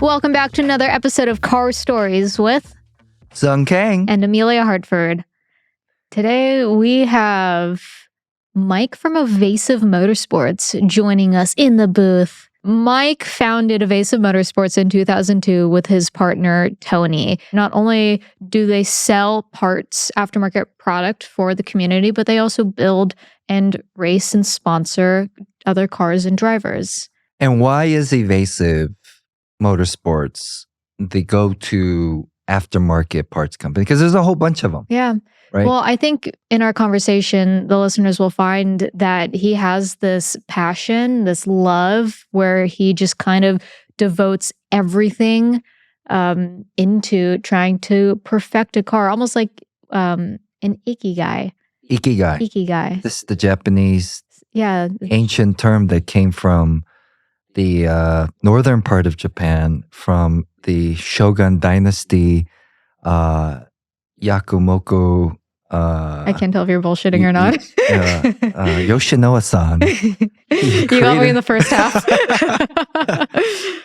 Welcome back to another episode of Car Stories with Sung Kang and Emelia Hartford. Today we have Mike from Evasive MotorSports joining us in the booth. Mike founded Evasive MotorSports in 2002 with his partner, Tony. Not only do they sell parts, aftermarket product for the community, but they also build and race and sponsor other cars and drivers. And why is Evasive MotorSports the go-to aftermarket parts company? Because there's a whole bunch of them. Yeah. Right? Well, I think in our conversation, the listeners will find that he has this passion, this love, where he just kind of devotes everything into trying to perfect a car, almost like an ikigai. Ikigai. This is the Japanese ancient term that came from the northern part of Japan, from the Shogun dynasty, Yakumoku. I can't tell if you're bullshitting or not. Yoshinoya-san. You got me in the first half.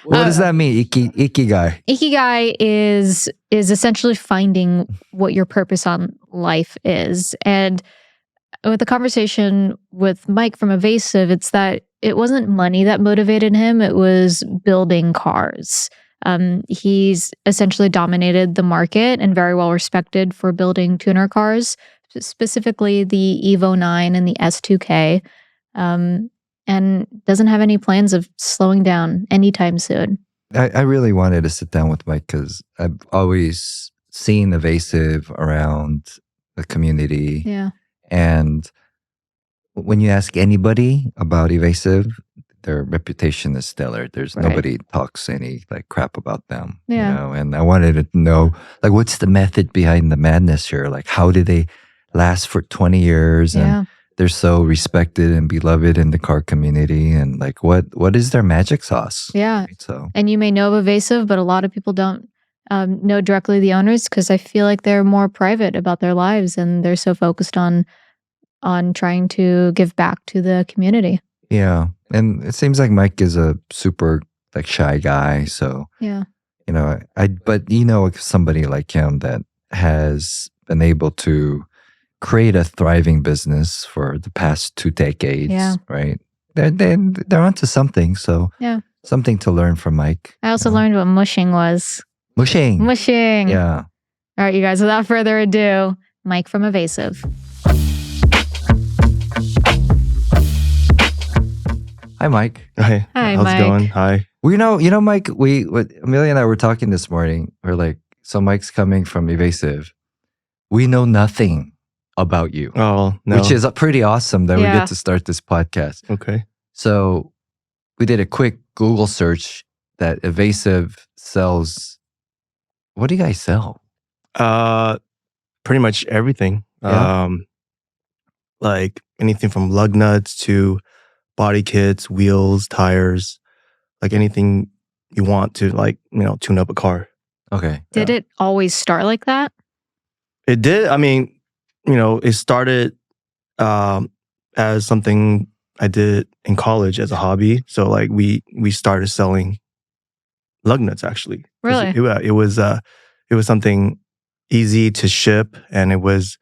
What does that mean, ikigai? Ikigai is essentially finding what your purpose on life is. And with the conversation with Mike from Evasive, it's that it wasn't money that motivated him. It was building cars. He's essentially dominated the market and very well respected for building tuner cars, specifically the Evo 9 and the S2K, and doesn't have any plans of slowing down anytime soon. I really wanted to sit down with Mike because I've always seen Evasive around the community. Yeah. And when you ask anybody about Evasive, their reputation is stellar. There's nobody talks any crap about them. Yeah. You know? And I wanted to know, what's the method behind the madness here? How do they last for 20 years? Yeah. And they're so respected and beloved in the car community. And what is their magic sauce? Yeah. Right? So, and you may know of Evasive, but a lot of people don't know directly the owners because I feel like they're more private about their lives and they're so focused on trying to give back to the community. Yeah. And it seems like Mike is a super shy guy. So, yeah, but somebody like him that has been able to create a thriving business for the past 2 decades, right? They're onto something. So, something to learn from Mike. I also learned what mushing was. Mushing. Yeah. All right, you guys, without further ado, Mike from Evasive. Hi, Mike. Hi. Hi, How's Mike. it going? Hi. Well, Mike, Emelia and I were talking this morning. We're like, so Mike's coming from Evasive. We know nothing about you. Oh, no. Which is pretty awesome that we get to start this podcast. Okay. So we did a quick Google search that Evasive sells. What do you guys sell? Pretty much everything. Yeah. Anything from lug nuts to body kits, wheels, tires, anything you want to tune up a car. Okay. Did it always start like that? It did. I mean, it started as something I did in college as a hobby. So we started selling lug nuts actually. Really? It was something easy to ship and it was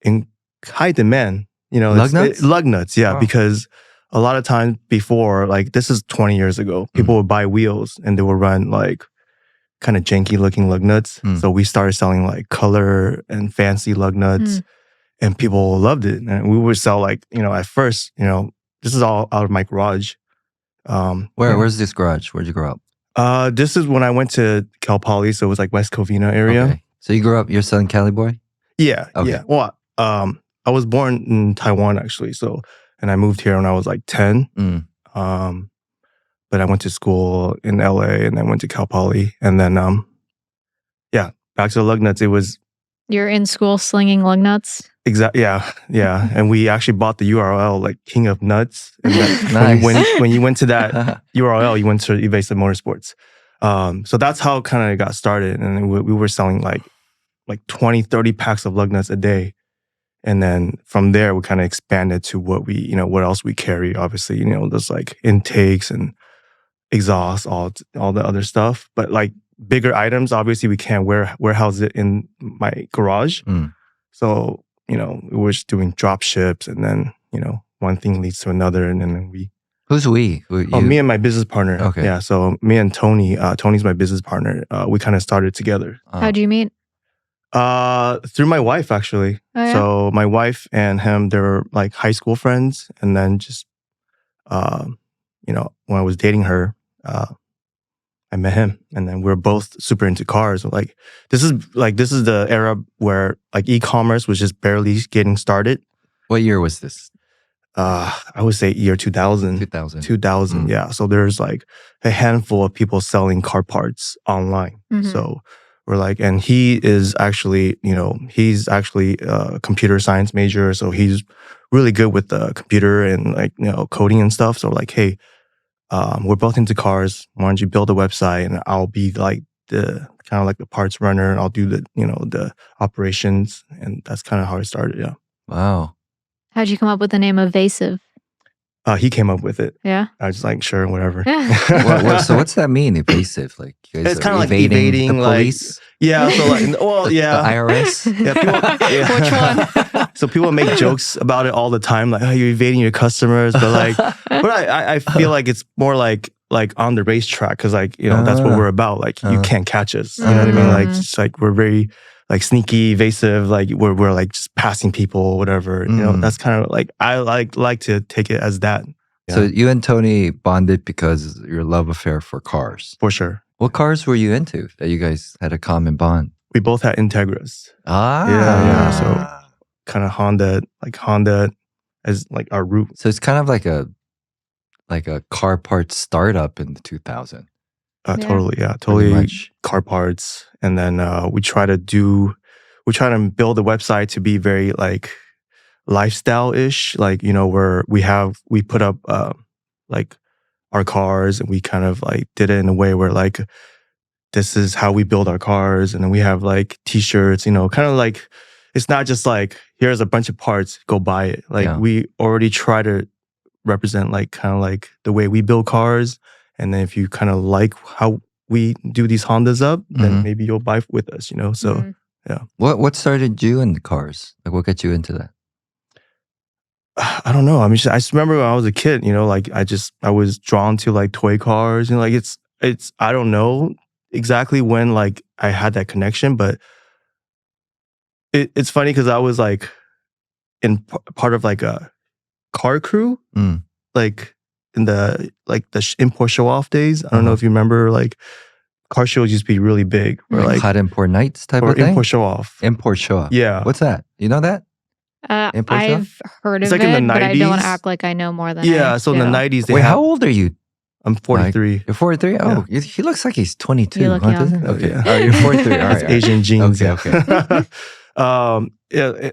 in high demand. Lug nuts? Lug nuts, yeah, Wow. because a lot of times before, this is 20 years ago, people would buy wheels and they would run kind of janky looking lug nuts. So we started selling color and fancy lug nuts and people loved it. And we would sell at first, this is all out of my garage. Where's this garage? Where'd you grow up? This is when I went to Cal Poly, so it was West Covina area. Okay. So you grew up, you're Southern Cali boy? Yeah, Okay. yeah. Well, I was born in Taiwan actually, and I moved here when I was 10. But I went to school in LA and then went to Cal Poly. And then, back to the lug nuts. It was... You're in school slinging lug nuts? Exactly. Yeah. And we actually bought the URL King of Nuts. And then Nice. when you went to that URL, you went to Evasive MotorSports. So that's how it kind of got started. And we were selling 20, 30 packs of lug nuts a day. And then from there, we kind of expanded to what else we carry. Obviously, there's intakes and exhaust, all the other stuff. But like bigger items, obviously we can't warehouse it in my garage. So, you know, we were just doing drop ships, and then, you know, one thing leads to another, and then we. Who's we? Me and my business partner. Okay. Yeah. So me and Tony, Tony's my business partner. We kind of started together. How'd you meet? Through my wife, actually. Oh, yeah? So my wife and him, they were like high school friends. And then just, you know, when I was dating her, I met him, and then we're both super into cars. Like this is the era where like e-commerce was just barely getting started. What year was this? I would say year 2000. 2000, yeah. So there's like a handful of people selling car parts online. So we're like, and he is actually, you know, he's actually a computer science major. So he's really good with the computer and like, you know, coding and stuff. So we're like, hey, we're both into cars. Why don't you build a website, and I'll be like the kind of like the parts runner, and I'll do the, you know, the operations. And that's kind of how it started. Yeah. Wow. How'd you come up with the name Evasive? He came up with it. Yeah. I was like, sure, whatever. So what's that mean, evasive? Like you guys it's kind of like evading the police? Like, yeah. So like, well, yeah. The IRS? Yeah, people, Which one? So people make jokes about it all the time, like, oh, you're evading your customers. But like, but I feel like it's more like on the racetrack, because like, you know, that's what we're about. Like you can't catch us. You know what I mean? Like just like we're very like sneaky, evasive, like we're like just passing people or whatever. You know, that's kind of like I like to take it as that. Yeah. So you and Tony bonded because your love affair for cars. For sure. What cars were you into that you guys had a common bond? We both had Integras. Yeah. So kind of Honda as like our root. So it's kind of like a car parts startup in the 2000s. Totally, yeah. Totally car parts. And then we try to build a website to be very like lifestyle-ish. Like, you know, where we put up like our cars, and we kind of like did it in a way where like this is how we build our cars. And then we have like t-shirts, you know, kind of like it's not just like here's a bunch of parts, go buy it. Like we already try to represent like kind of like the way we build cars. And then if you kind of like how we do these Hondas up, then maybe you'll buy with us, you know? So, yeah. What started you in the cars? Like what got you into that? I don't know. I mean, I just remember when I was a kid, you know, like I was drawn to like toy cars, and like it's I don't know exactly when like I had that connection, but it's funny because I was like in part of like a car crew, like in the import show off days. I don't know if you remember, like car shows used to be really big, or like hot import nights type of thing. Import show off. Import show off. Yeah. What's that? You know that? I've heard of like it, in the but 90s. I don't want to act like I know more than So in the 90s, Wait, how old are you? I'm 43. You're 43? Oh, he looks like he's 22. You look young. Okay. Yeah. Oh, you're 43. All That's right. Asian genes. Okay.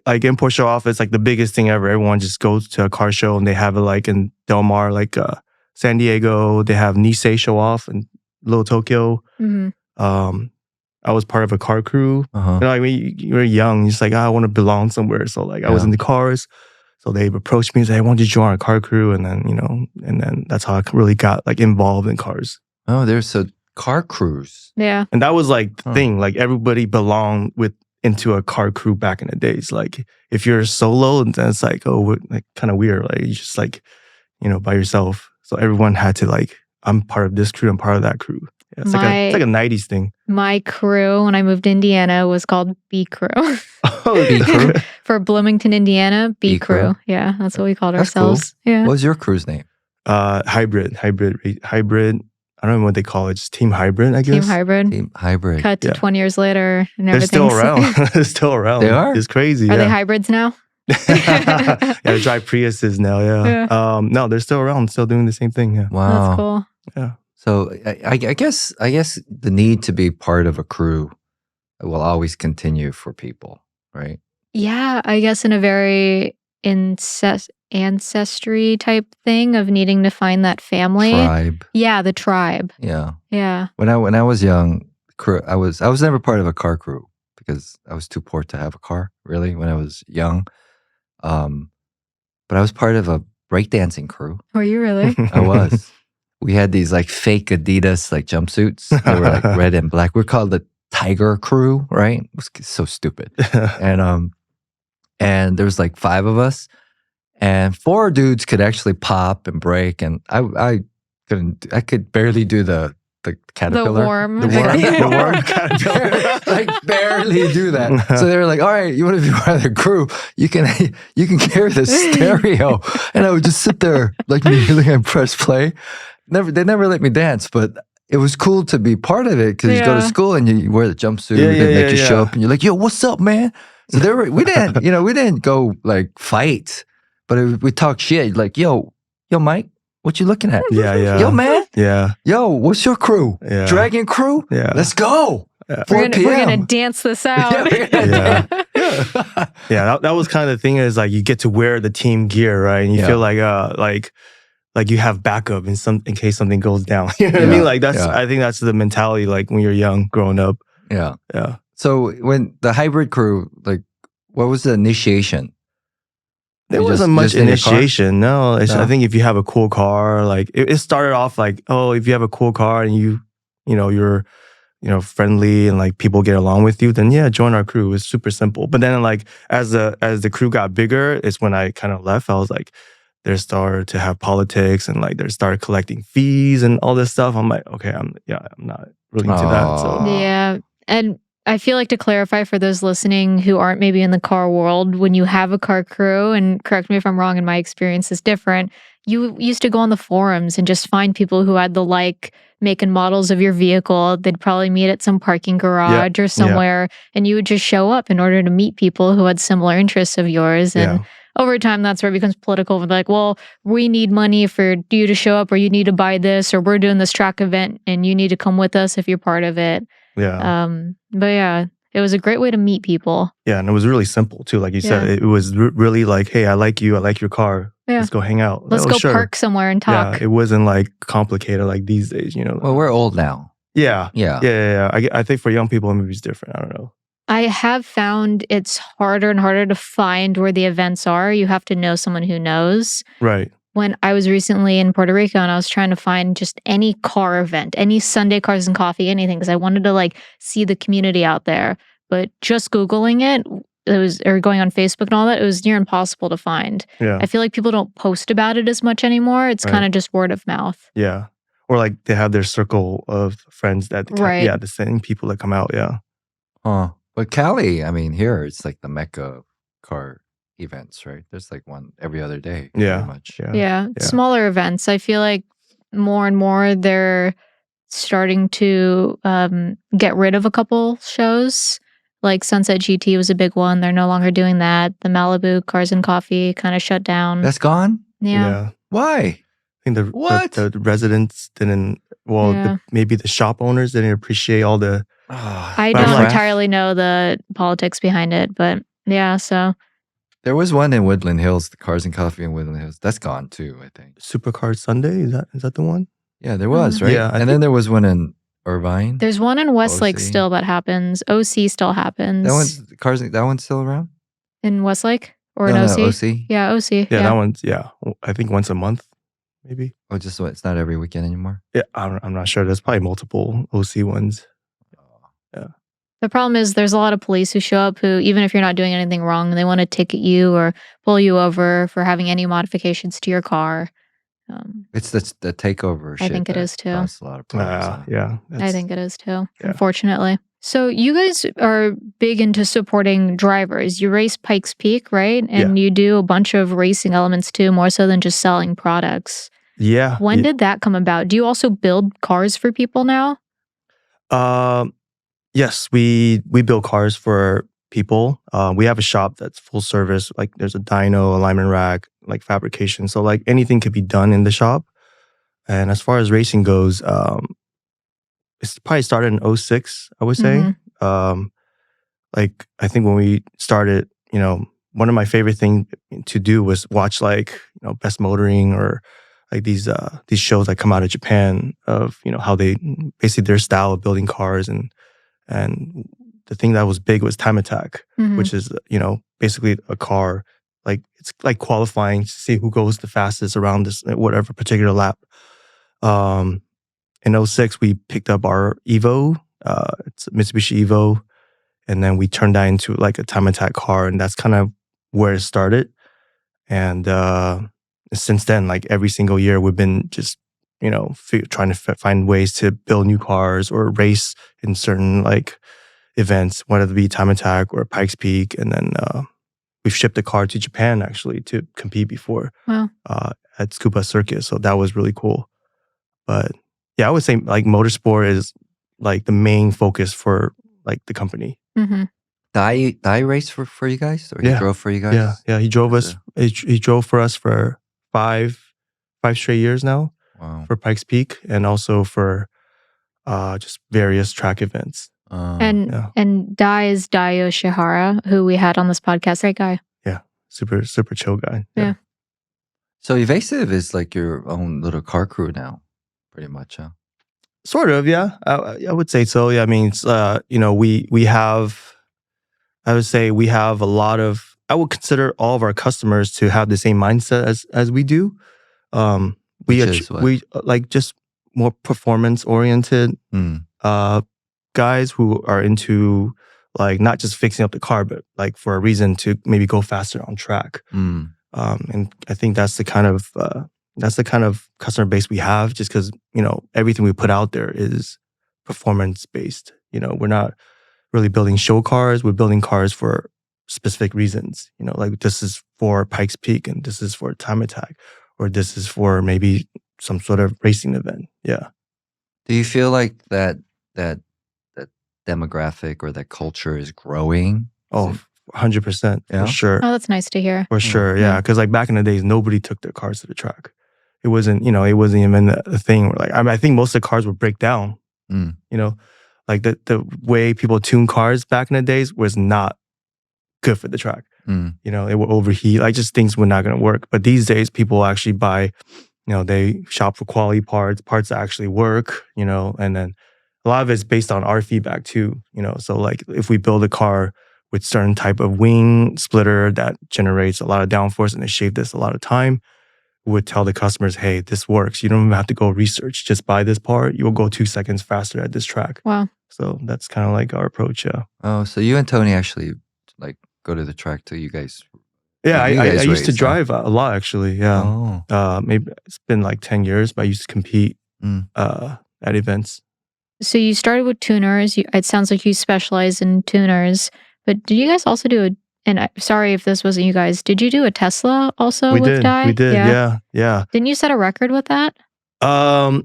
Like import show off, it's like the biggest thing ever. Everyone just goes to a car show, and they have it like in Del Mar, like San Diego. They have Nisei show off in Little Tokyo. I was part of a car crew. You know, like when you're young, you're just like, I want to belong somewhere. So like I was into cars. So they approached me and said, I want you to join our car crew. And then, you know, that's how I really got like involved in cars. Oh, there's a car cruise. Yeah. And that was like the thing. Like everybody belonged into a car crew back in the days. Like if you're solo, then it's like, oh, like kind of weird. Like you just like, you know, by yourself. So everyone had to like, I'm part of this crew, I'm part of that crew. Yeah, it's like a 90s thing. My crew, when I moved to Indiana, was called B Crew. Oh, B Crew? For Bloomington, Indiana, B Crew. Yeah, that's what we called ourselves. Cool. Yeah. What was your crew's name? Hybrid. I don't know what they call it. Just Team Hybrid, I guess. Team Hybrid. Cut to 20 years later, and they're everything's still around. They're still around. They are? It's crazy. Are they hybrids now? Yeah, they drive Priuses now. Yeah. No, they're still around, still doing the same thing. Yeah. Wow. That's cool. Yeah. So I guess the need to be part of a crew will always continue for people, right? Yeah, I guess in a very ancestry type thing of needing to find that family. Tribe. Yeah, the tribe. Yeah. Yeah. When I was young, I was never part of a car crew because I was too poor to have a car, really, when I was young. But I was part of a breakdancing crew. Were you really? I was. we had these like fake Adidas like jumpsuits. They were like red and black. We're called the Tiger Crew, right? It was so stupid. And there was like 5 of us, and 4 dudes could actually pop and break, and I couldn't. I could barely do the caterpillar, the worm, the worm caterpillar, like barely do that. So they were like, "All right, you want to be part of the crew? You can carry the stereo." And I would just sit there like kneeling and press play. They never let me dance, but it was cool to be part of it because you go to school and you wear the jumpsuit and they make you show up and you're like, "Yo, what's up, man?" So we didn't go like fight, but we talk shit like, "Yo, Mike, what you looking at?" Yeah. "Yo, man." Yeah. "Yo, what's your crew?" Yeah. "Dragon crew." Yeah. "Let's go." Yeah. 4 p.m. We're gonna dance this out. Yeah. That was kind of the thing is like you get to wear the team gear, right? And you feel like you have backup in case something goes down. You know what I mean? Like I think that's the mentality like when you're young, growing up. Yeah. Yeah. So when the hybrid crew, like, what was the initiation? There wasn't much initiation. No, I think if you have a cool car, like it started off like, oh, if you have a cool car and you're friendly and like people get along with you, then yeah, join our crew. It's super simple. But then like as the crew got bigger, it's when I kind of left. I was like, they started to have politics and like they started collecting fees and all this stuff. I'm like, okay, I'm not really into that. So yeah, and I feel like to clarify for those listening who aren't maybe in the car world, when you have a car crew, and correct me if I'm wrong and my experience is different, you used to go on the forums and just find people who had the like make and models of your vehicle. They'd probably meet at some parking garage or somewhere, and you would just show up in order to meet people who had similar interests of yours. And over time, that's where it becomes political. Like, well, we need money for you to show up, or you need to buy this, or we're doing this track event and you need to come with us if you're part of it. Yeah. But yeah, it was a great way to meet people. Yeah, and it was really simple too. Like you said, it was really like, hey, I like you. I like your car. Yeah. Let's go hang out. Let's go park somewhere and talk. Yeah, it wasn't like complicated like these days, you know. Well, we're old now. Yeah. I think for young people, maybe it's different. I don't know. I have found it's harder and harder to find where the events are. You have to know someone who knows. Right. When I was recently in Puerto Rico and I was trying to find just any car event, any Sunday Cars and Coffee, anything, because I wanted to like see the community out there. But just Googling or going on Facebook and all that, it was near impossible to find. Yeah. I feel like people don't post about it as much anymore. It's kind of just word of mouth. Yeah. Or like they have their circle of friends that, the same people that come out. Yeah. But Cali, I mean, here it's like the mecca of car events, right? There's like one every other day. Yeah. Pretty much. Yeah. Smaller events. I feel like more and more they're starting to get rid of a couple shows. Like Sunset GT was a big one. They're no longer doing that. The Malibu Cars and Coffee kind of shut down. That's gone? Yeah. Why? I think the residents didn't, maybe the shop owners didn't appreciate all the... I don't entirely know the politics behind it, but yeah, so... There was one in Woodland Hills, the Cars and Coffee in Woodland Hills. That's gone too, I think. Supercar Sunday? Is that the one? Yeah, there was, right? Yeah. Then there was one in Irvine. There's one in Westlake still that happens. OC still happens. That one's still around? In Westlake? Or in OC? OC? Yeah, OC. Yeah, that one's, I think once a month, maybe. Oh, it's not every weekend anymore? Yeah, I'm not sure. There's probably multiple OC ones. Yeah. The problem is there's a lot of police who show up who, even if you're not doing anything wrong, they want to ticket you or pull you over for having any modifications to your car. It's the takeover shit. I think it is too. A lot of problems. I think it is too, unfortunately. So you guys are big into supporting drivers. You race Pikes Peak, right? And you do a bunch of racing elements too, more so than just selling products. Yeah. When did that come about? Do you also build cars for people now? Yes, we build cars for people. We have a shop that's full service. Like there's a dyno, alignment rack, like fabrication. So like anything could be done in the shop. And as far as racing goes, it's probably started in 2006, I would say. Like I think when we started, one of my favorite things to do was watch like, Best Motoring or like these shows that come out of Japan of, how they basically their style of building cars and the thing that was big was time attack, which is, basically a car, like it's like qualifying to see who goes the fastest around this, whatever particular lap. In 06, we picked up our Evo. It's a Mitsubishi Evo. And then we turned that into like a time attack car. And that's kind of where it started. And since then, like every single year, we've been just, trying to find ways to build new cars or race in certain like events, whether it be time attack or Pikes Peak. And then we've shipped a car to Japan actually to compete before at Scuba Circus. So that was really cool. But yeah, I would say like motorsport is like the main focus for like the company. Mm-hmm. Dai race for you guys, or he drove for you guys? Yeah. He drove us. He drove for us for five straight years now. Wow. For Pikes Peak and also for just various track events. And Dai is Dai Yoshihara, who we had on this podcast. Great guy. Yeah, super chill guy. Yeah. So Evasive is like your own little car crew now, pretty much, huh? Sort of, yeah. I would say so. Yeah, I mean, it's, we have. I would say we have a lot of. I would consider all of our customers to have the same mindset as we do. We like just more performance oriented guys who are into like not just fixing up the car, but like for a reason to maybe go faster on track. And I think that's the kind of customer base we have, just because everything we put out there is performance based. We're not really building show cars. We're building cars for specific reasons. Like this is for Pikes Peak and this is for Time Attack, or this is for maybe some sort of racing event. Yeah. Do you feel like that demographic or that culture is growing? Oh, 100%. For sure. Oh, that's nice to hear. For sure. Yeah. Because like back in the days, nobody took their cars to the track. It wasn't even a thing where like, I think most of the cars would break down. Like the way people tune cars back in the days was not good for the track. It would overheat. Like just things were not going to work. But these days, people actually buy, they shop for quality parts that actually work, and then a lot of it's based on our feedback too, So like if we build a car with certain type of wing splitter that generates a lot of downforce and they shave this a lot of time, we would tell the customers, hey, this works. You don't even have to go research. Just buy this part. You will go 2 seconds faster at this track. Wow. So that's kind of like our approach, yeah. Oh, so you and Tony actually like go to the track till you guys... Yeah, I used to drive a lot actually, yeah. Oh. Maybe it's been like 10 years, but I used to compete at events. So you started with tuners. It sounds like you specialize in tuners. But did you guys also do sorry if this wasn't you guys, did you do a Tesla also with Dai? We did, yeah. Didn't you set a record with that? I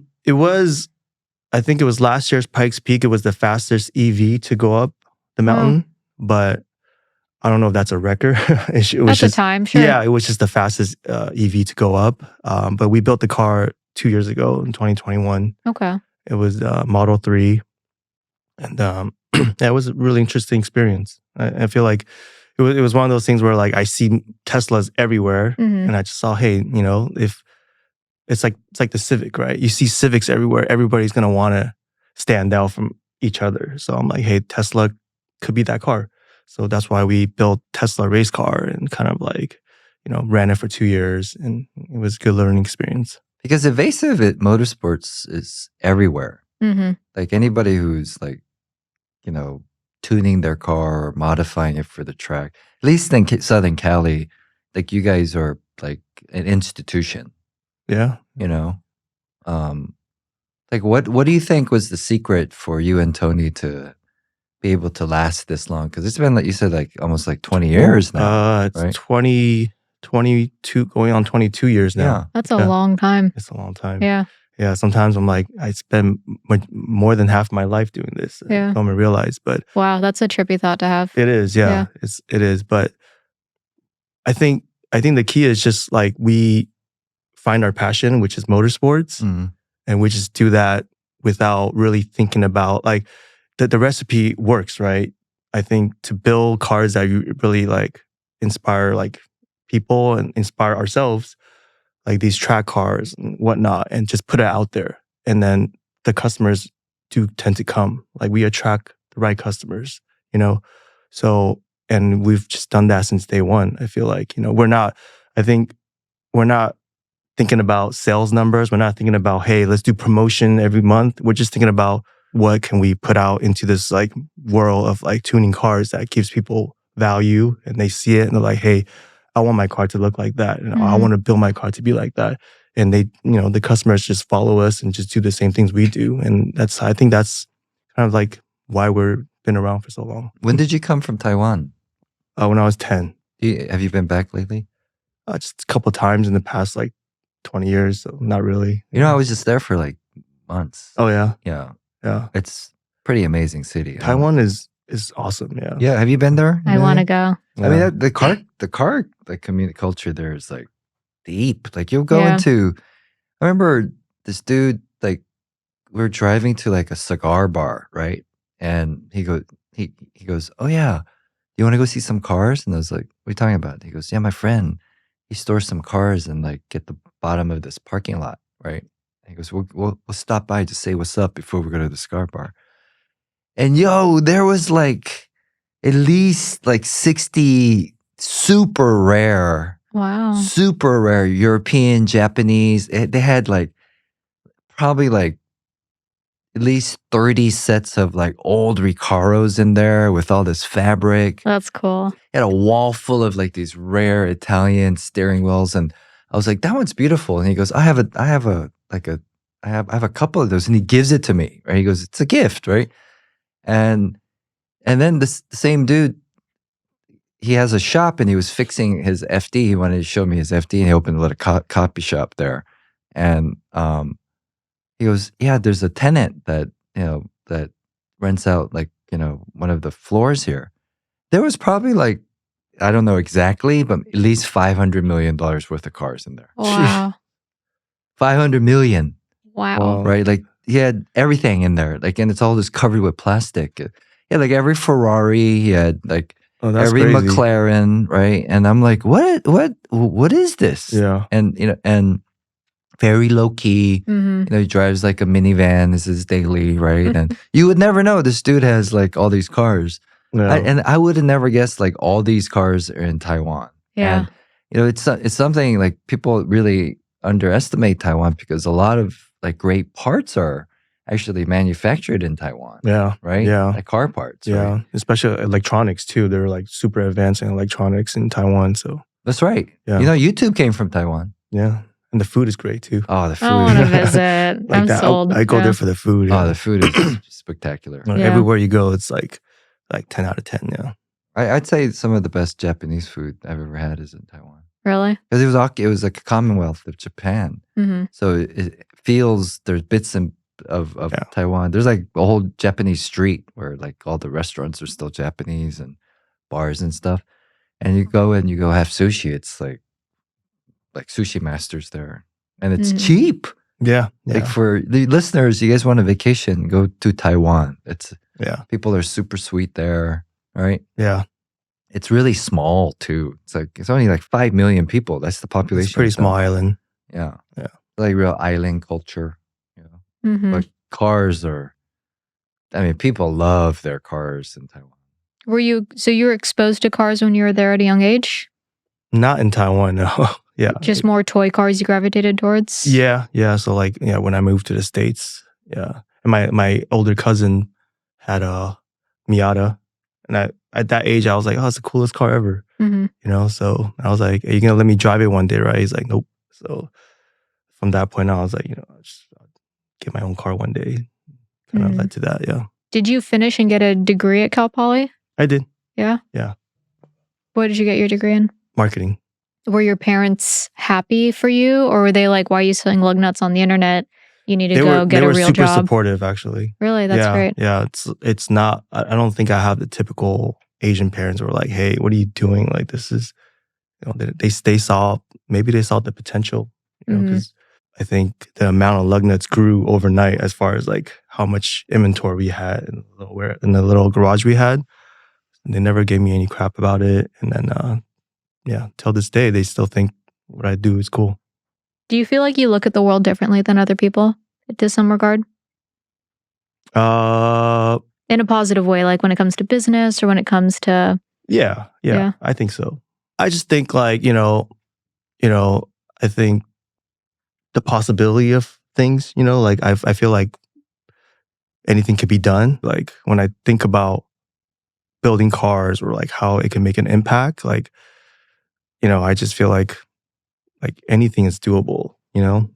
think it was last year's Pikes Peak. It was the fastest EV to go up the mountain, but I don't know if that's a record. At the time, sure. Yeah, it was just the fastest EV to go up. But we built the car 2 years ago in 2021. Okay. It was Model 3. And it was a really interesting experience. I feel like it was one of those things where like I see Teslas everywhere and I just saw, hey, if it's like the Civic, right? You see Civics everywhere. Everybody's going to want to stand out from each other. So I'm like, hey, Tesla could be that car. So that's why we built Tesla race car and kind of like, ran it for 2 years, and it was a good learning experience. Because Evasive Motorsports is everywhere. Like anybody who's like, tuning their car or modifying it for the track, at least in Southern Cali, like you guys are like an institution. Yeah. Like what do you think was the secret for you and Tony to be able to last this long? Because it's been, like you said, like almost like 20 years now. It's right? 22, going on 22 years now. Yeah. That's a long time. It's a long time. Yeah. Yeah. Sometimes I'm like, I spend more than half my life doing this. Yeah. I don't even realize, but wow, that's a trippy thought to have. It is. Yeah. It is. But I think the key is just like we find our passion, which is motorsports, and we just do that without really thinking about like the recipe works, right? I think to build cars that you really like inspire like people and inspire ourselves, like these track cars and whatnot, and just put it out there. And then the customers do tend to come. Like we attract the right customers, So, and we've just done that since day one. I feel like, we're not thinking about sales numbers. We're not thinking about, hey, let's do promotion every month. We're just thinking about what can we put out into this like world of like tuning cars that gives people value, and they see it and they're like, hey, I want my car to look like that. And I want to build my car to be like that. And they, the customers just follow us and just do the same things we do. And I think that's kind of like why we've been around for so long. When did you come from Taiwan? When I was 10. Have you been back lately? Just a couple of times in the past, like 20 years. So not really. I was just there for like months. Oh, yeah? Yeah. Yeah. It's pretty amazing city. Taiwan is awesome. Yeah. Yeah. Have you been there? I want to go. Yeah. I mean, the car, like community culture there is like deep. Like you'll go into, I remember this dude, like we were driving to like a cigar bar, right? And he goes, oh yeah, you want to go see some cars? And I was like, what are you talking about? He goes, yeah, my friend, he stores some cars and like at the bottom of this parking lot, right? And he goes, we'll stop by to say what's up before we go to the cigar bar. And there was like at least like 60 super rare European, Japanese. They had like probably like at least 30 sets of like old Recaros in there with all this fabric. That's cool. He had a wall full of like these rare Italian steering wheels, and I was like, that one's beautiful. And he goes, I have a couple of those, and he gives it to me. Right? He goes, it's a gift, right? And then the same dude, he has a shop and he was fixing his FD. He wanted to show me his FD, and he opened a little copy shop there. And he goes, yeah, there's a tenant that that rents out like one of the floors here. There was probably like, I don't know exactly, but at least $500 million worth of cars in there. Wow. 500 million. Wow. Right? Like he had everything in there. Like, and it's all just covered with plastic. Yeah, like every Ferrari, he had like every crazy. McLaren, right? And I'm like, what is this? Yeah. And and very low key. He drives like a minivan. This is daily, right? And you would never know this dude has like all these cars. Yeah. And I would have never guessed like all these cars are in Taiwan. Yeah. And it's something like people really underestimate Taiwan because a lot of like great parts are actually manufactured in Taiwan. Yeah. Right? Yeah. Like car parts. Yeah. Right? Especially electronics too. They're like super advanced in electronics in Taiwan. So that's right. Yeah. YouTube came from Taiwan. Yeah. And the food is great too. Oh, the food. I want to visit. Like I'm sold. I go there for the food. Oh, the food is spectacular. Everywhere you go, it's like 10 out of 10. Yeah. I'd say some of the best Japanese food I've ever had is in Taiwan. Really? Because it was like a commonwealth of Japan. So it feels there's bits of Taiwan. There's like a whole Japanese street where like all the restaurants are still Japanese and bars and stuff. And you go have sushi. It's like sushi masters there. And it's cheap. Yeah. Like for the listeners, you guys want a vacation, go to Taiwan. People are super sweet there, right? Yeah. It's really small too. It's only like 5 million people. That's the population. It's a pretty small island. Yeah. Yeah. Like real island culture. But cars people love their cars in Taiwan. So you were exposed to cars when you were there at a young age? Not in Taiwan, no. Yeah. Just more toy cars you gravitated towards? Yeah. Yeah. So when I moved to the States, yeah. And my older cousin had a Miata. And at that age, I was like, oh, it's the coolest car ever. So I was like, are you going to let me drive it one day, right? He's like, nope. So from that point on, I was like, I'll just get my own car one day. Kind of led to that, yeah. Did you finish and get a degree at Cal Poly? I did. Yeah? Yeah. What did you get your degree in? Marketing. Were your parents happy for you? Or were they like, why are you selling lug nuts on the internet? You need to get a real job. They were super supportive, actually. Really? That's great. Yeah, it's not, I don't think I have the typical Asian parents who are like, hey, what are you doing? Like, this is, they saw the potential, because I think the amount of lug nuts grew overnight as far as like how much inventory we had in the little garage we had. And they never gave me any crap about it. And then, till this day, they still think what I do is cool. Do you feel like you look at the world differently than other people to some regard? In a positive way, like when it comes to business or when it comes to... Yeah, I think so. I just think like, I think the possibility of things, you know, like I feel like anything could be done. Like when I think about building cars or like how it can make an impact, like, you know, I just feel like anything is doable, you know.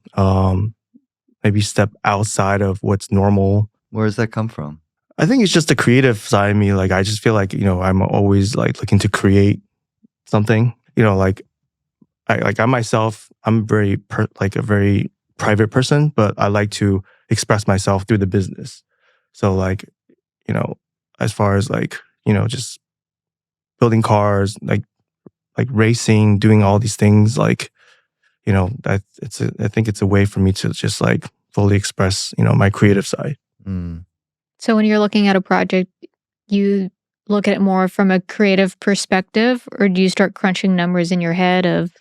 Maybe step outside of what's normal. Where does that come from? I think it's just the creative side of me. Like I just feel like, you know, I'm always like looking to create something, you know, like I myself, I'm a very private person, but I like to express myself through the business. So like, you know, as far as like, you know, just building cars, like racing, doing all these things, like, you know, I think it's a way for me to just like fully express, you know, my creative side. Mm. So when you're looking at a project, you look at it more from a creative perspective, or do you start crunching numbers in your head of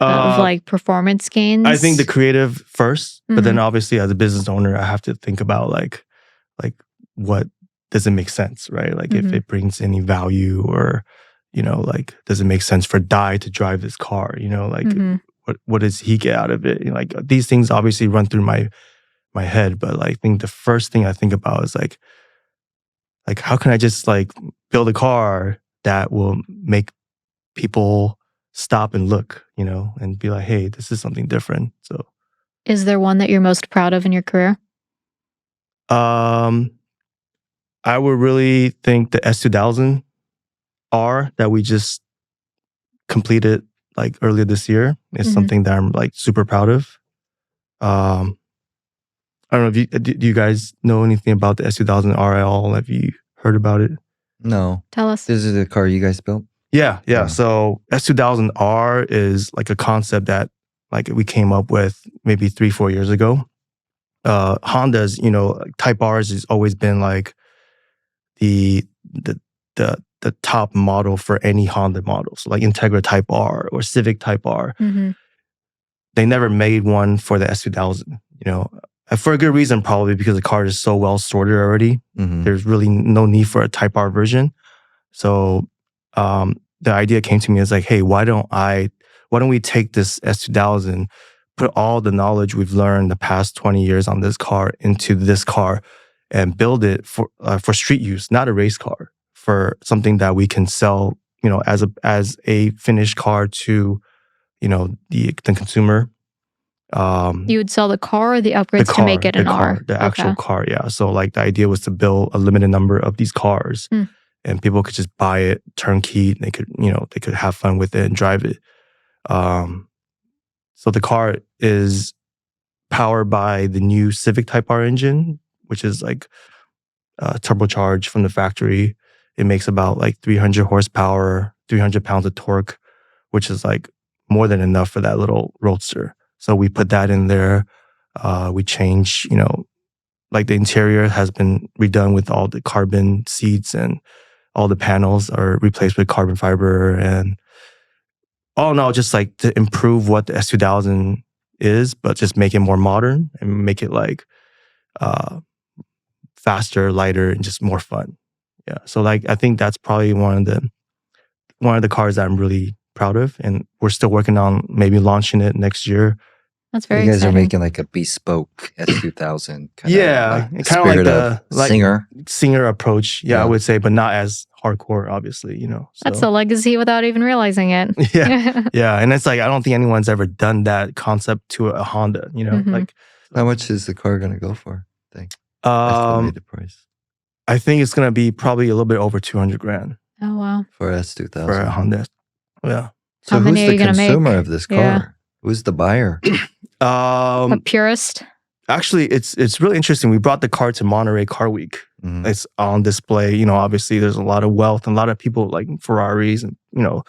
like performance gains? I think the creative first, but then obviously as a business owner, I have to think about like what does it make sense, right? Like if it brings any value, or, you know, like does it make sense for Dai to drive this car? You know, like what does he get out of it? You know, like these things obviously run through my head, but like I think the first thing I think about is like how can I just like build a car that will make people stop and look, you know, and be like, hey, this is something different. So is there one that you're most proud of in your career? I would really think the S2000R that we just completed like earlier this year is something that I'm like super proud of. I don't know if do you guys know anything about the S2000R at all? Have you heard about it? No. Tell us. This is the car you guys built? Yeah. So S2000R is like a concept that like we came up with maybe 3-4 years ago. Honda's, you know, Type R's has always been like the top model for any Honda models, like Integra Type R or Civic Type R. They never made one for the S2000, you know, for a good reason, probably because the car is so well sorted already. There's really no need for a Type R version. So the idea came to me as like, hey, why don't we take this S2000, put all the knowledge we've learned the past 20 years on this car into this car and build it for street use, not a race car, for something that we can sell, you know, as a finished car to, you know, the consumer. You would sell the car or the upgrades to make it an R? The actual car, yeah. So like the idea was to build a limited number of these cars, and people could just buy it turnkey. And they could have fun with it and drive it. So the car is powered by the new Civic Type R engine, which is like turbocharged from the factory. It makes about like 300 horsepower, 300 pounds of torque, which is like more than enough for that little roadster. So we put that in there. We change, you know, like the interior has been redone with all the carbon seats, and all the panels are replaced with carbon fiber. And all in all, just like to improve what the S2000 is, but just make it more modern and make it like faster, lighter, and just more fun. Yeah. So like I think that's probably one of the cars that I'm really proud of, and we're still working on maybe launching it next year. That's very You guys exciting. are making like a bespoke S2000 kind of like the singer approach. Yeah, I would say, but not as hardcore, obviously, you know. So. That's a legacy without even realizing it. Yeah. And it's like, I don't think anyone's ever done that concept to a Honda, you know, like. How much is the car going to go for? Estimated price. I think it's going to be probably a little bit over $200,000. Oh, wow. For S2000. For a Honda. Yeah. So who's the consumer of this car? Yeah. Who's the buyer? A purist? Actually, it's really interesting. We brought the car to Monterey Car Week. It's on display. You know, obviously there's a lot of wealth and a lot of people like Ferraris, and, you know,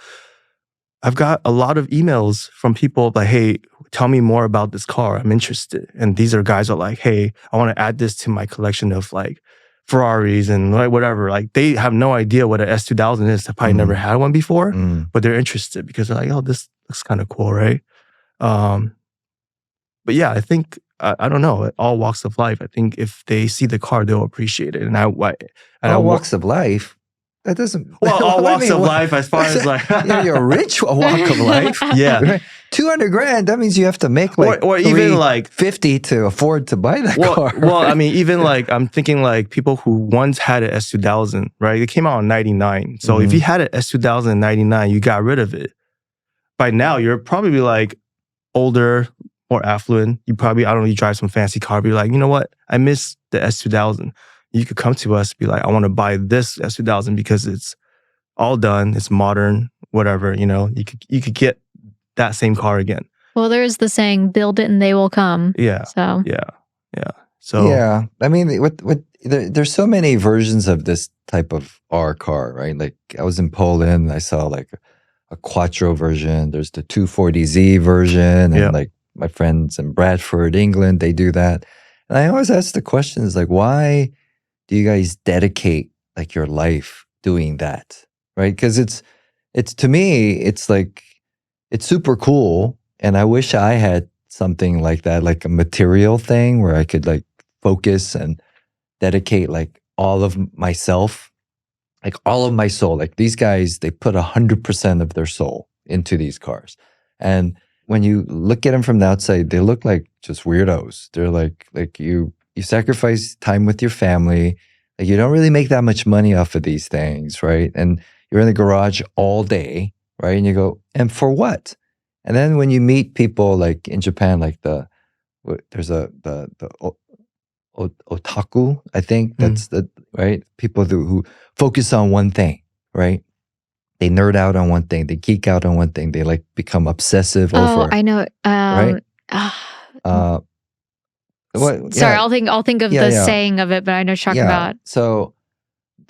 I've got a lot of emails from people like, hey, tell me more about this car. I'm interested. And these are guys who are like, hey, I want to add this to my collection of like Ferraris and like whatever. Like they have no idea what an S2000 is. They probably never had one before, but they're interested because they're like, oh, this looks kind of cool, right? But yeah, I think, I don't know, all walks of life. I think if they see the car, they'll appreciate it. And all walks of life? That doesn't... Well, all walks of life as far as like... you're a rich walk of life. Yeah. 200 grand, that means you have to make like or even like 50 to afford to buy that car. Well, I mean, even like I'm thinking like people who once had an S2000, right? It came out in 99. So if you had an S2000 in 99, you got rid of it. By now, you're probably like older, more affluent. You probably, I don't know, you drive some fancy car, but you're like, you know what? I miss the S2000. You could come to us, be like, I want to buy this S2000 because it's all done, it's modern, whatever, you know, you could get that same car again. Well, there's the saying, build it and they will come. Yeah. So So yeah, I mean, there's so many versions of this type of R car, right? Like I was in Poland, I saw like a Quattro version. There's the 240Z version, and like my friends in Bradford, England, they do that. And I always ask the questions like, why do you guys dedicate like your life doing that, right? Because it's to me, it's like it's super cool, and I wish I had something like that, like a material thing where I could like focus and dedicate like all of myself, like all of my soul. Like these guys, they put 100% of their soul into these cars. And when you look at them from the outside, they look like just weirdos. They're like you sacrifice time with your family. Like you don't really make that much money off of these things, right? And you're in the garage all day, right? And you go, and for what? And then when you meet people like in Japan, like there's the otaku, I think that's the right people who focus on one thing, right? They nerd out on one thing, they geek out on one thing, they like become obsessive over. I know. Right? Sorry, I'll think of the saying of it, but I know what you're talking about. So,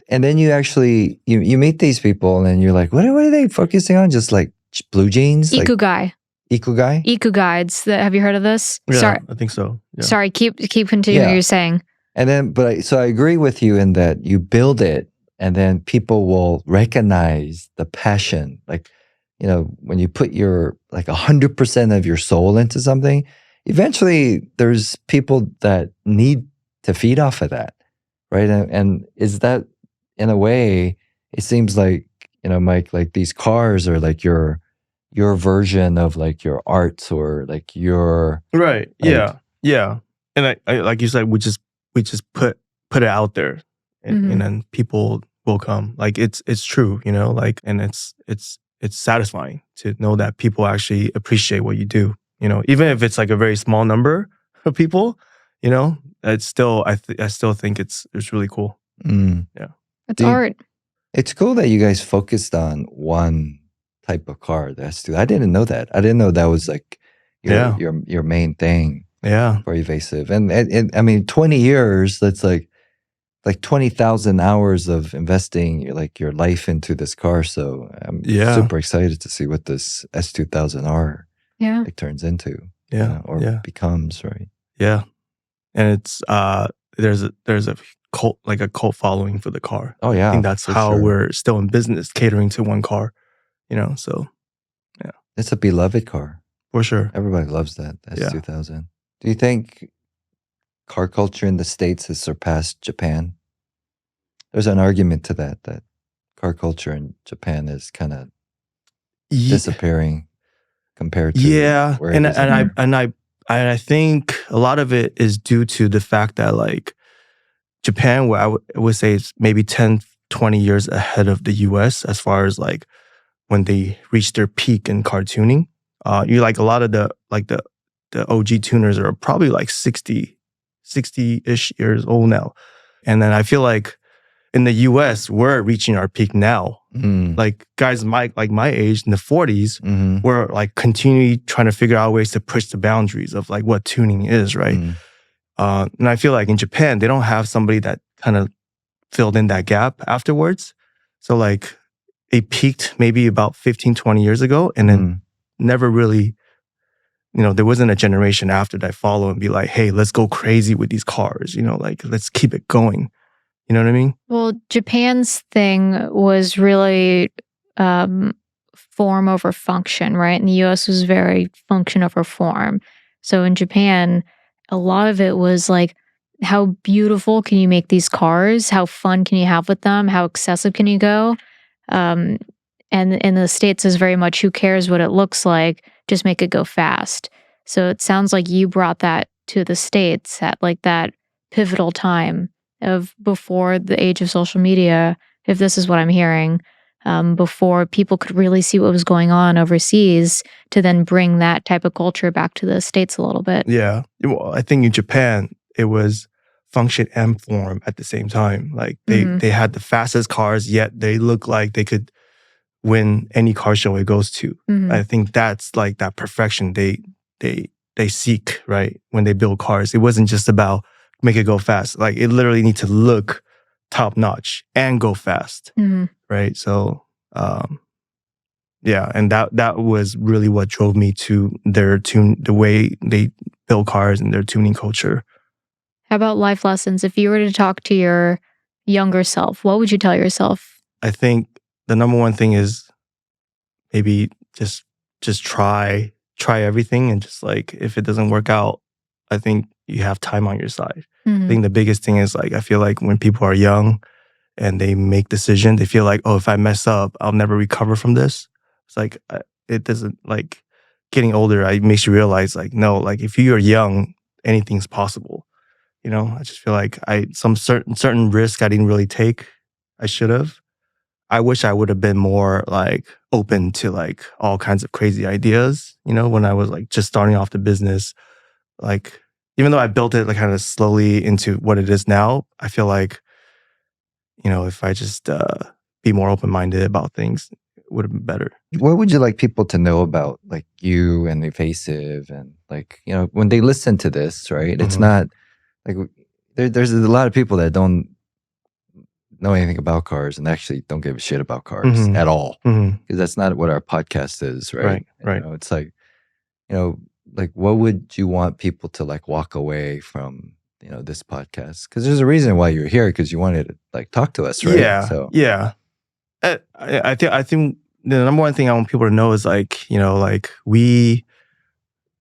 and then you actually you meet these people, and then you're like, what are they focusing on? Just like blue jeans, Ikugai. Ikugai? Ikugai. Have you heard of this? Yeah, Sorry. I think so. Yeah. Sorry, keep continuing what you're saying. And then, so I agree with you in that you build it, and then people will recognize the passion. Like, you know, when you put your like 100% of your soul into something, eventually there's people that need to feed off of that, right? And is that in a way? It seems like, you know, Mike, like these cars are like your version of like your art, or like your right. Like, yeah. And I like you said, we just put it out there, and then people will come. Like it's true, you know. Like, and it's satisfying to know that people actually appreciate what you do. You know, even if it's like a very small number of people, you know, it's still I still think it's really cool. Yeah, it's art. It's cool that you guys focused on one type of car. I didn't know that. I didn't know that was like your main thing. Yeah, for Evasive. And I mean, 20 years. That's like 20,000 hours of investing your life into this car. So I'm super excited to see what this S2000R turns into. Becomes, right? Yeah, and it's there's a cult following for the car. Oh yeah, I think that's how we're still in business, catering to one car. You know, so yeah, it's a beloved car for sure. Everybody loves that S2000. Do you think car culture in the States has surpassed Japan? There's an argument to that car culture in Japan is kind of disappearing compared to where it is I think a lot of it is due to the fact that like Japan, where I would say it's maybe 10, 20 years ahead of the US as far as like when they reach their peak in car tuning. You like a lot of the OG tuners are probably like 60-ish years old now. And then I feel like in the US, we're reaching our peak now. Like guys my age in the 40s, we're like continually trying to figure out ways to push the boundaries of like what tuning is, right? And I feel like in Japan, they don't have somebody that kind of filled in that gap afterwards. So like it peaked maybe about 15, 20 years ago, and then never really, you know, there wasn't a generation after that follow and be like, hey, let's go crazy with these cars, you know, like let's keep it going. You know what I mean? Well, Japan's thing was really form over function, right? And the US was very function over form. So in Japan, a lot of it was like, how beautiful can you make these cars? How fun can you have with them? How excessive can you go? And in the States is very much who cares what it looks like, just make it go fast. So it sounds like you brought that to the States at like that pivotal time of before the age of social media, if this is what I'm hearing, before people could really see what was going on overseas, to then bring that type of culture back to the States a little bit. Yeah. Well, I think in Japan, it was function and form at the same time. Like they had the fastest cars, yet they look like they could win any car show it goes to. I think that's like that perfection they seek, right? When they build cars. It wasn't just about make it go fast. Like it literally needs to look top notch and go fast. Right. So yeah, and that was really what drove me to the way they build cars and their tuning culture. How about life lessons? If you were to talk to your younger self, what would you tell yourself? I think the number one thing is maybe just try everything, and just like if it doesn't work out, I think you have time on your side. I think the biggest thing is like I feel like when people are young and they make decisions, they feel like, oh, if I mess up, I'll never recover from this. It's like it doesn't, like getting older, it makes you realize like no, like if you are young, anything's possible. You know, I just feel like some certain risk I didn't really take. I should have. I wish I would have been more like open to like all kinds of crazy ideas, you know, when I was like just starting off the business. Like, even though I built it like kind of slowly into what it is now, I feel like, you know, if I just be more open-minded about things, it would have been better. What would you like people to know about like you and Evasive, and like, you know, when they listen to this, right? It's not like there's a lot of people that don't know anything about cars and actually don't give a shit about cars at all, because that's not what our podcast is, right? Right. You know, it's like, you know, like what would you want people to like walk away from, you know, this podcast? Because there's a reason why you're here, because you wanted to like talk to us, right? Yeah. So yeah, I think the number one thing I want people to know is like, you know, like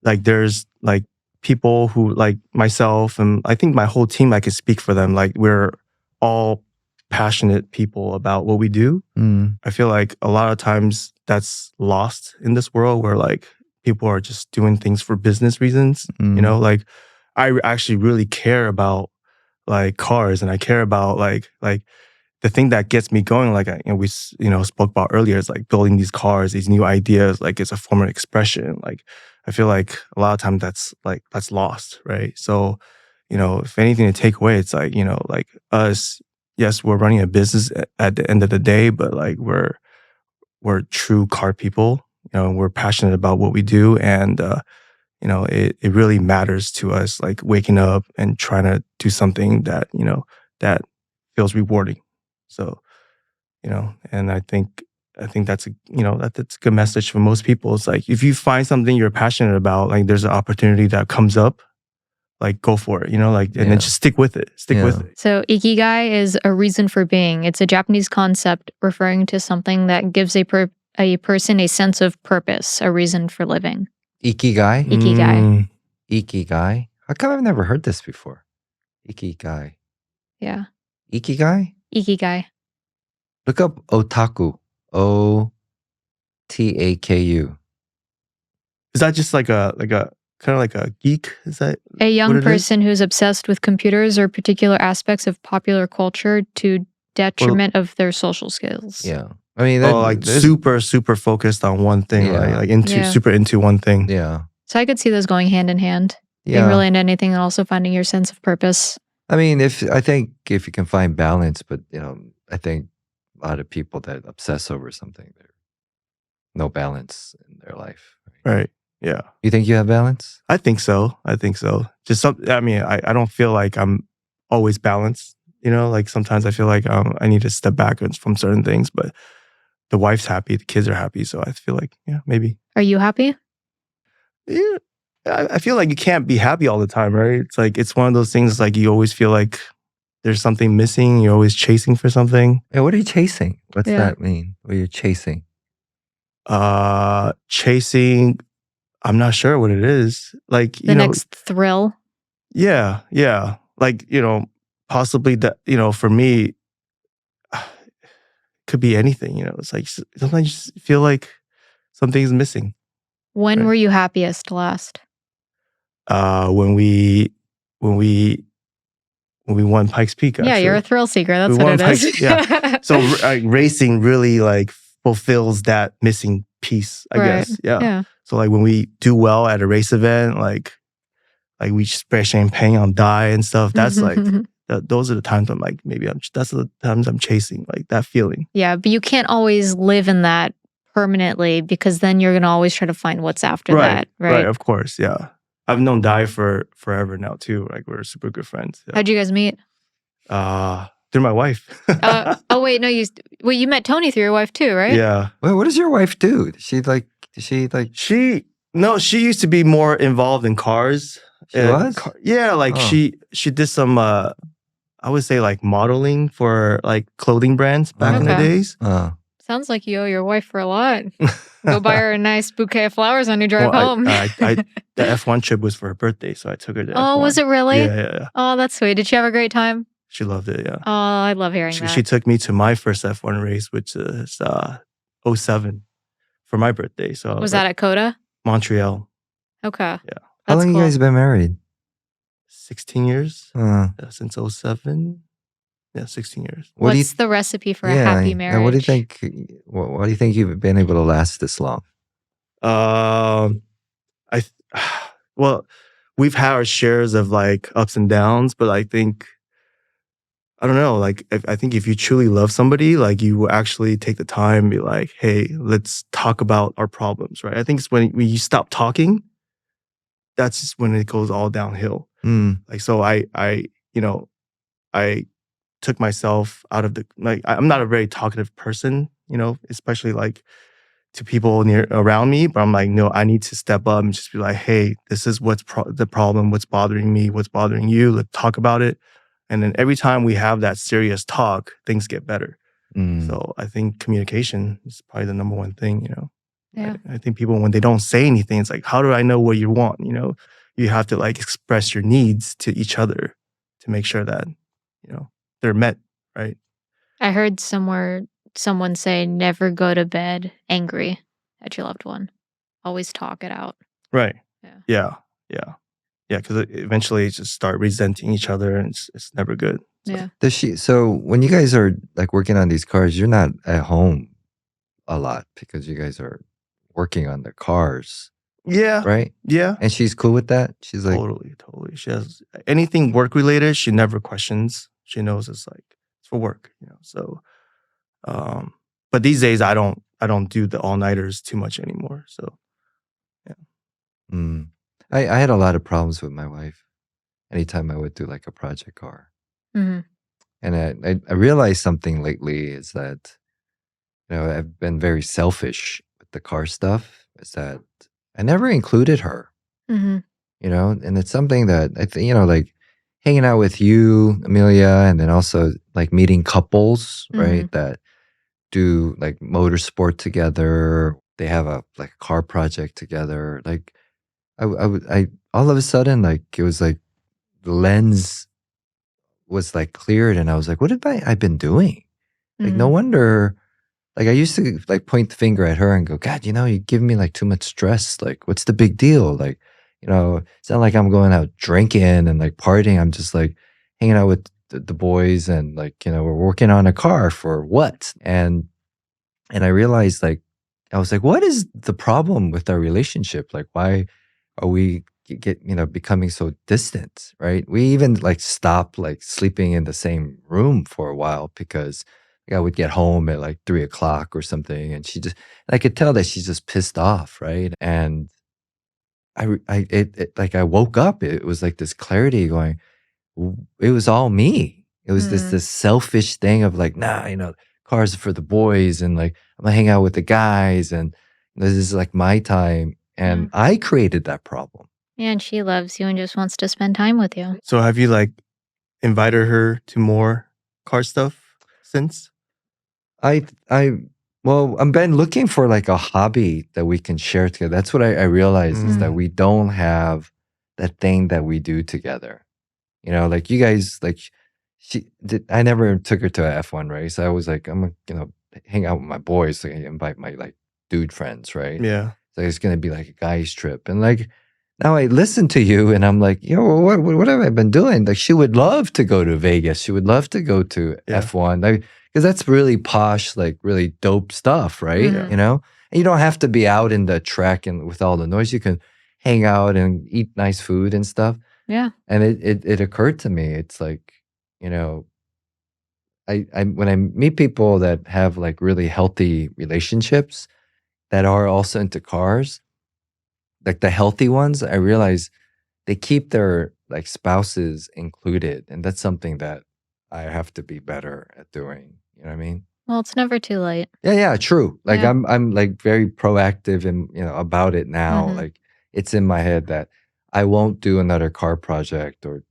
there's like people who like myself, and I think my whole team, I could speak for them. Like we're all passionate people about what we do. I feel like a lot of times that's lost in this world where like people are just doing things for business reasons. You know, like I actually really care about like cars, and I care about like the thing that gets me going. Like we spoke about earlier, is like building these cars, these new ideas. Like it's a form of expression. Like I feel like a lot of times that's lost, right? So, you know, if anything to take away, it's like, you know, like us. Yes, we're running a business at the end of the day, but like we're true car people, you know, and we're passionate about what we do. And, you know, it really matters to us, like waking up and trying to do something that, you know, that feels rewarding. So, you know, and I think that's that's a good message for most people. It's like, if you find something you're passionate about, like there's an opportunity that comes up, like go for it, you know, like, and then just stick with it. With it. So ikigai is a reason for being. It's a Japanese concept referring to something that gives a person a sense of purpose, a reason for living. Ikigai? Ikigai? How come I've never heard this before? Ikigai. Yeah. Ikigai? Ikigai. Look up otaku. OTAKU. Is that just like a kind of like a geek? Is that a young person who's obsessed with computers or particular aspects of popular culture to detriment of their social skills? Yeah. I mean, like super focused on one thing, right? Like super into one thing. Yeah. So I could see those going hand in hand. Being really into anything and also finding your sense of purpose. I mean, I think if you can find balance, but you know, I think a lot of people that obsess over something, there's no balance in their life. Right. Yeah. You think you have balance? I think so. Just I mean, I don't feel like I'm always balanced. You know, like sometimes I feel like I need to step back from certain things, but the wife's happy, the kids are happy. So I feel like, yeah, maybe. Are you happy? Yeah. I feel like you can't be happy all the time, right? It's like, it's one of those things like you always feel like there's something missing. You're always chasing for something. Yeah, what are you chasing? What's that mean? What are you chasing? Chasing, I'm not sure what it is. Like, the next thrill. Yeah. Like, you know, possibly that, you know, for me, could be anything, you know. It's like sometimes you just feel like something's missing. When were you happiest last? When we won Pikes Peak. Actually. Yeah, you're a thrill seeker. That's what it is. Yeah. So racing really like fulfills that missing piece, I guess. Yeah. So like when we do well at a race event, like we spray champagne on die and stuff. That's like those are the times I'm like that's the times I'm chasing like that feeling. Yeah, but you can't always live in that permanently because then you're gonna always try to find what's after that, right? Right, of course, yeah. I've known Dai for forever now too. Like we're super good friends. Yeah. How'd you guys meet? Through my wife. Oh wait, no, you met Tony through your wife too, right? Yeah. Wait, what does your wife do? She used to be more involved in cars. She was? Yeah, like she did some I would say like modeling for like clothing brands back in the days. Sounds like you owe your wife for a lot. Go buy her a nice bouquet of flowers on your drive home. The F1 trip was for her birthday, so I took her to F1. Oh, was it really? Yeah. Oh, that's sweet. Did she have a great time? She loved it, yeah. Oh, I love hearing that. She took me to my first F1 race, which is 07 for my birthday. So was that at COTA? Montreal. Okay. Yeah. How long you guys been married? 16 years. Since 07. Yeah, 16 years. What's the recipe for a happy marriage? What do you think? Why do you think you've been able to last this long? Well, we've had our shares of like ups and downs, but I think I don't know. Like, I think if you truly love somebody, like you will actually take the time and be like, "Hey, let's talk about our problems." Right? I think it's when you stop talking, that's just when it goes all downhill. Like, so I took myself out of I'm not a very talkative person, especially like to people around me, but I'm like, no, I need to step up and just be like, hey, this is what's the problem, what's bothering me, what's bothering you, let's talk about it. And then every time we have that serious talk, things get better. So I think communication is probably the number one thing, Yeah. I think people, when they don't say anything, it's like, how do I know what you want? You have to like express your needs to each other to make sure that, they're met, right? I heard someone say, never go to bed angry at your loved one. Always talk it out. Right. Yeah. Because eventually you just start resenting each other and it's never good. So. Yeah. So when you guys are like working on these cars, you're not at home a lot because you guys are working on the cars. Yeah. Right? Yeah. And she's cool with that? She's like... Totally. She has anything work related, she never questions. She knows it's for work, So, but these days I don't do the all-nighters too much anymore. So, yeah. I had a lot of problems with my wife anytime I would do like a project car. And I realized something lately is that, I've been very selfish with the car stuff, is that I never included her, and it's something that I think, like hanging out with you, Emelia, and then also like meeting couples, right? That do like motorsport together. They have a car project together. Like I all of a sudden, like it was like the lens was like cleared and I was like, what have I been doing? Like, no wonder, like I used to like point the finger at her and go, God, you give me like too much stress. Like, what's the big deal? Like, it's not like I'm going out drinking and like partying. I'm just like hanging out with the boys and like, we're working on a car for what? And I realized like, I was like, what is the problem with our relationship? Like, why are we becoming so distant, right? We even like stopped like sleeping in the same room for a while because I would get home at like 3:00 or something. And I could tell that she's just pissed off, right? And I woke up, it was like this clarity going, it was all me. It was this selfish thing of like, nah, cars are for the boys and like, I'm gonna hang out with the guys and this is like my time. And I created that problem. Yeah, and she loves you and just wants to spend time with you. So have you like invited her to more car stuff since? Well, I've been looking for like a hobby that we can share together. That's what I realized is that we don't have that thing that we do together. Like you guys, like I never took her to an F1 race. I was like, I'm gonna, hang out with my boys. Like I invite my like dude friends, right? Yeah. So it's gonna be like a guy's trip, and like now I listen to you, and I'm like, yo, what have I been doing? Like she would love to go to Vegas. She would love to go to F1, because that's really posh, like really dope stuff, right? Mhm. You know, and you don't have to be out in the track and with all the noise. You can hang out and eat nice food and stuff. Yeah. And it occurred to me, it's like, you know, I when I meet people that have like really healthy relationships that are also into cars, like the healthy ones, I realize they keep their like spouses included, and that's something that I have to be better at doing. You know what I mean? Well, it's never too late. Yeah, true. Like Yeah. I'm like very proactive and about it now. Mhm. Like it's in my head that I won't do another car project or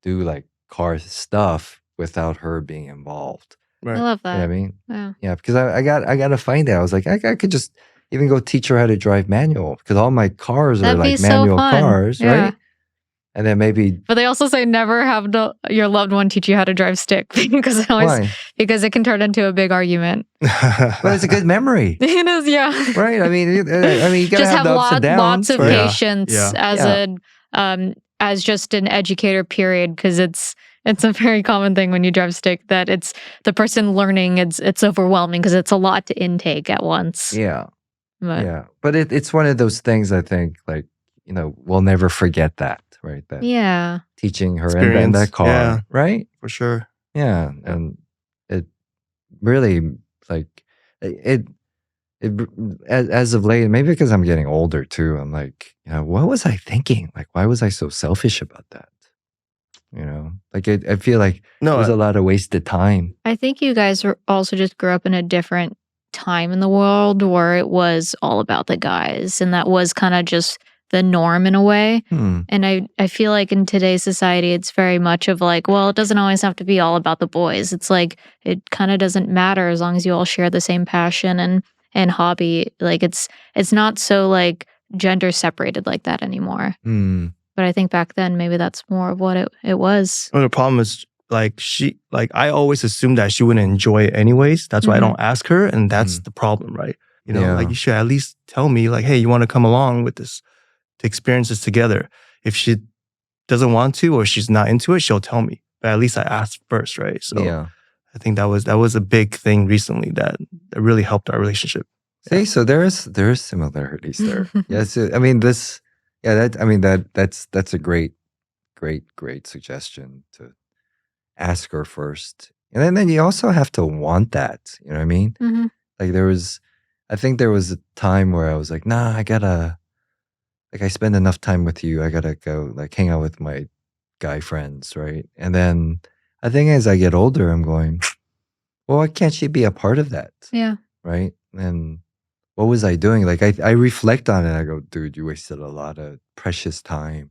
do like car stuff without her being involved. Right. I love You know what I that. mean? Yeah. Yeah, because I got to find out. I was like, I could just even go teach her how to drive manual because all my cars are That'd be like so manual fun. cars, Yeah. right? And then maybe But they also say never have your loved one teach you how to drive stick because why? because it can turn into a big argument. But it's a good memory, It is, yeah. right? I mean, you gotta Just have have the ups and downs, lots of right? patience as just an educator, period, because it's a very common thing when you drive stick that it's the person learning, it's overwhelming because it's a lot to intake at once. Yeah, But yeah. But it's one of those things. I think, like we'll never forget that, right? That yeah. teaching her in Experience, that car, yeah. right? For sure. Yeah, and it really like it as of late, maybe because I'm getting older too. I'm like, what was I thinking? Like, why was I so selfish about that? Like I feel like No, it was a lot of wasted time. I think you guys also just grew up in a different time in the world where it was all about the guys, and that was kind of just the norm in a way. And I feel like in today's society, it's very much of like, well, it doesn't always have to be all about the boys. It's like, it kind of doesn't matter as long as you all share the same passion and hobby. Like it's not so like gender separated like that anymore. But I think back then, maybe that's more of what it was. Well, the problem is like I always assumed that she wouldn't enjoy it anyways. That's why I don't ask her. And that's the problem, right? Like you should at least tell me like, hey, you want to come along with this to experience this together. If she doesn't want to or she's not into it, she'll tell me. But at least I asked first, right? So I think that was a big thing recently that really helped our relationship. See, so there is similarities there. Yes, I mean this. Yeah, that's a great suggestion to ask her first, and then you also have to want that. You know what I mean? Like I think there was a time where I was like, nah, I gotta. Like I spend enough time with you, I gotta go like hang out with my guy friends, right? And then I think as I get older, I'm going, well, why can't she be a part of that? Yeah. Right? And what was I doing? Like I reflect on it. I go, dude, you wasted a lot of precious time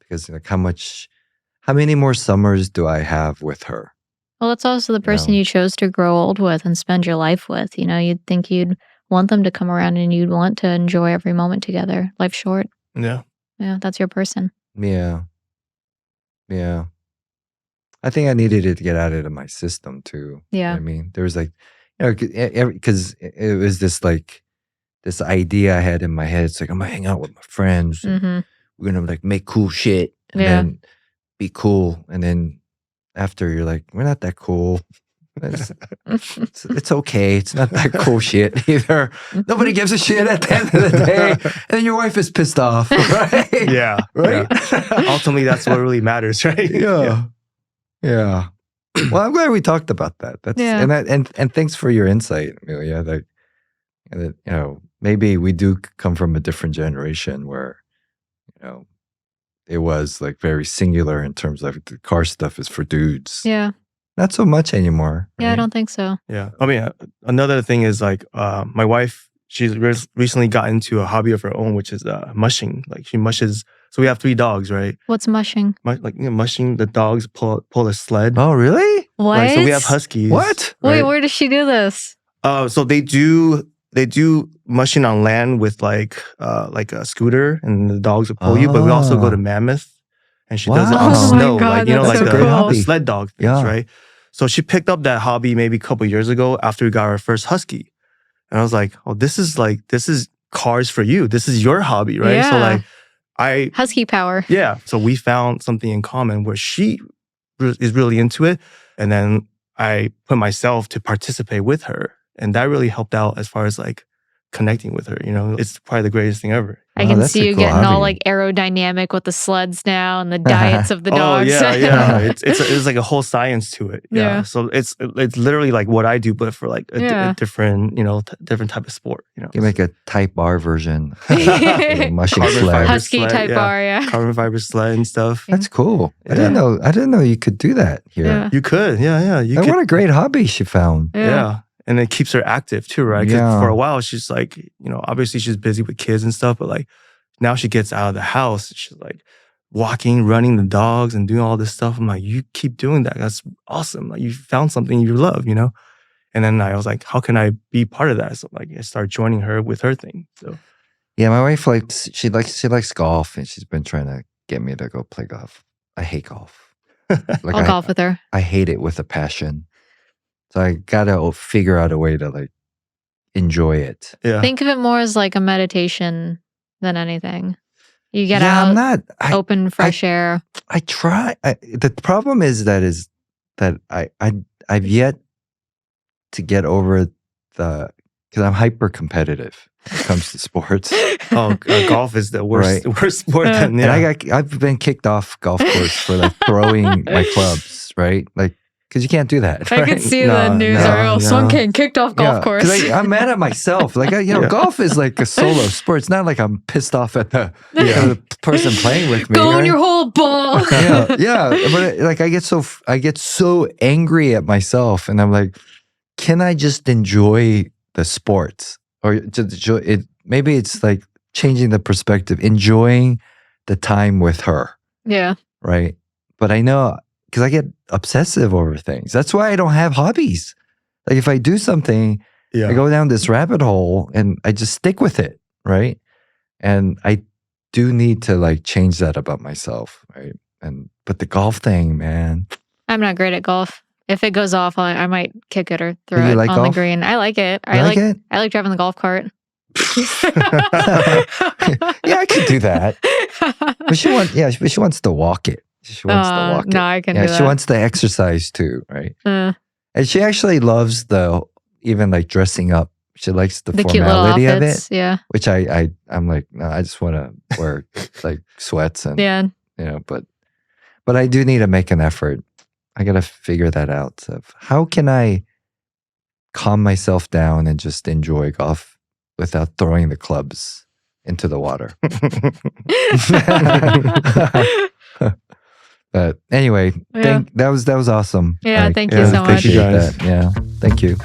because like how many more summers do I have with her? Well, it's also the person you chose to grow old with and spend your life with. You'd think you'd want them to come around and you'd want to enjoy every moment together. Life's short. Yeah. Yeah, that's your person. Yeah. I think I needed it to get out of my system too. Yeah. You know what I mean, there was like, because it was this idea I had in my head. It's like, I'm gonna hang out with my friends. And we're gonna like make cool shit and then be cool. And then after you're like, we're not that cool. It's okay. It's not that cool shit either. Nobody gives a shit at the end of the day. And then your wife is pissed off, right? Yeah. Right? Yeah. Ultimately, that's what really matters, right? Yeah. Well, I'm glad we talked about that. And thanks for your insight, Emelia. That maybe we do come from a different generation where, it was like very singular in terms of the car stuff is for dudes. Yeah. Not so much anymore. Right? Yeah, I don't think so. Yeah. I mean, another thing is like my wife, she's recently got into a hobby of her own, which is mushing. Like she mushes. So we have 3 dogs, right? What's mushing? Mushing the dogs pull a sled. Oh, really? What? Right, so we have huskies. What? Wait, where does she do this? So they do mushing on land with like a scooter, and the dogs will pull you. But we also go to Mammoth, and she does it on Oh my snow, God, like that's like so the cool. sled dog things, right? So she picked up that hobby maybe a couple years ago after we got our first husky. And I was like, oh, this is cars for you. This is your hobby, right? Yeah. So like husky power. Yeah. So we found something in common where she is really into it. And then I put myself to participate with her. And that really helped out as far as like connecting with her. You know, it's probably the greatest thing ever. I can see you getting all like aerodynamic with the sleds now and the diets of the dogs. Oh, yeah. It's like a whole science to it. Yeah. So it's literally like what I do, but for like a different, different type of sport. You know, you make a Type R version. Mushing sled. Husky Type R, yeah. Carbon fiber sled and stuff. That's cool. Yeah. I didn't know you could do that here. Yeah. You could. Yeah. What a great hobby she found. Yeah. And it keeps her active too, right? Because for a while, she's like, obviously she's busy with kids and stuff, but like now she gets out of the house. She's like walking, running the dogs and doing all this stuff. I'm like, you keep doing that. That's awesome. Like you found something you love, And then I was like, how can I be part of that? So like I started joining her with her thing. So yeah, my wife she likes golf and she's been trying to get me to go play golf. I hate golf. Like I'll golf with her. I hate it with a passion. So I gotta figure out a way to like enjoy it. Yeah. Think of it more as like a meditation than anything. You get out, open fresh air. I try. The problem is that I've yet to get over because I'm hyper competitive when it comes to sports. Golf is the worst sport. Then, yeah. And I've been kicked off golf course for like throwing my clubs, right? Like. Because you can't do that. I could see the news article. Sung Kang kicked off golf course. Because I'm mad at myself. Like, golf is like a solo sport. It's not like I'm pissed off at the person playing with me. Go on your whole ball. yeah. But like, I get so angry at myself, and I'm like, can I just enjoy the sport, or just enjoy it? Maybe it's like changing the perspective, enjoying the time with her. Yeah. Right. But I know. Because I get obsessive over things. That's why I don't have hobbies. Like if I do something, I go down this rabbit hole and I just stick with it, right? And I do need to like change that about myself, right? But the golf thing, man. I'm not great at golf. If it goes off, I might kick it or throw it like on golf? the green. I like it. I like driving the golf cart. Yeah, I could do that. But she wants to walk it. She wants to walk it. No, I can do that. She wants to exercise too, right? And she actually loves even like dressing up. She likes the formality of it. Yeah. Which I'm like, no, I just want to wear like sweats and but I do need to make an effort. I got to figure that out. Of how can I calm myself down and just enjoy golf without throwing the clubs into the water. But anyway, that was awesome. Yeah, thank you so much. Thank you guys. Yeah, thank you.